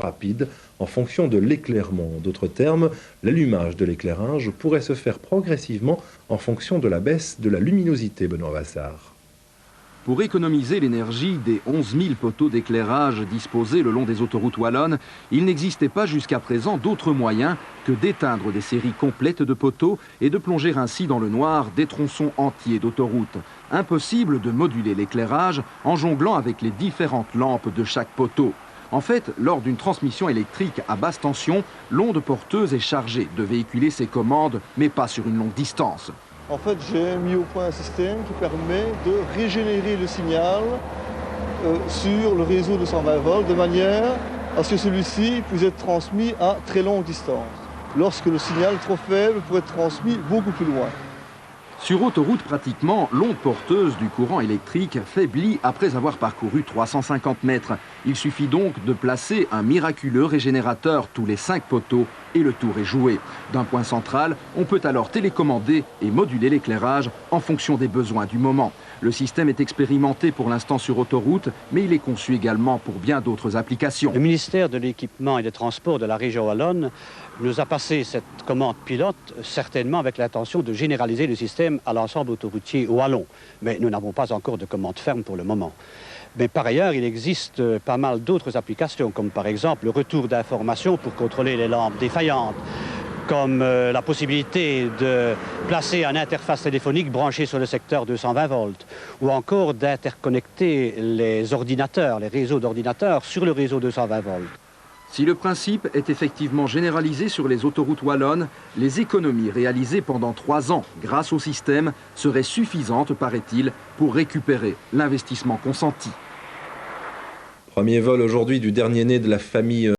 rapide en fonction de l'éclairement. En d'autres termes, l'allumage de l'éclairage pourrait se faire progressivement en fonction de la baisse de la luminosité, Benoît Vassard. Pour économiser l'énergie des 11 000 poteaux d'éclairage disposés le long des autoroutes wallonnes, il n'existait pas jusqu'à présent d'autre moyen que d'éteindre des séries complètes de poteaux et de plonger ainsi dans le noir des tronçons entiers d'autoroutes. Impossible de moduler l'éclairage en jonglant avec les différentes lampes de chaque poteau. En fait, lors d'une transmission électrique à basse tension, l'onde porteuse est chargée de véhiculer ses commandes, mais pas sur une longue distance. En fait, j'ai mis au point un système qui permet de régénérer le signal sur le réseau de 120 volts de manière à ce que celui-ci puisse être transmis à très longue distance. Lorsque le signal est trop faible, peut être transmis beaucoup plus loin. Sur autoroute, pratiquement, l'onde porteuse du courant électrique faiblit après avoir parcouru 350 mètres. Il suffit donc de placer un miraculeux régénérateur tous les 5 poteaux et le tour est joué. D'un point central, on peut alors télécommander et moduler l'éclairage en fonction des besoins du moment. Le système est expérimenté pour l'instant sur autoroute, mais il est conçu également pour bien d'autres applications. Le ministère de l'Équipement et des Transports de la région wallonne nous a passé cette commande pilote, certainement avec l'intention de généraliser le système à l'ensemble autoroutier wallon. Mais nous n'avons pas encore de commande ferme pour le moment. Mais par ailleurs, il existe pas mal d'autres applications, comme par exemple le retour d'informations pour contrôler les lampes défaillantes, comme la possibilité de placer une interface téléphonique branchée sur le secteur 220 volts, ou encore d'interconnecter les ordinateurs, les réseaux d'ordinateurs sur le réseau 220 volts. Si le principe est effectivement généralisé sur les autoroutes wallonnes, les économies réalisées pendant 3 ans grâce au système seraient suffisantes, paraît-il, pour récupérer l'investissement consenti. Premier vol aujourd'hui du dernier né de la famille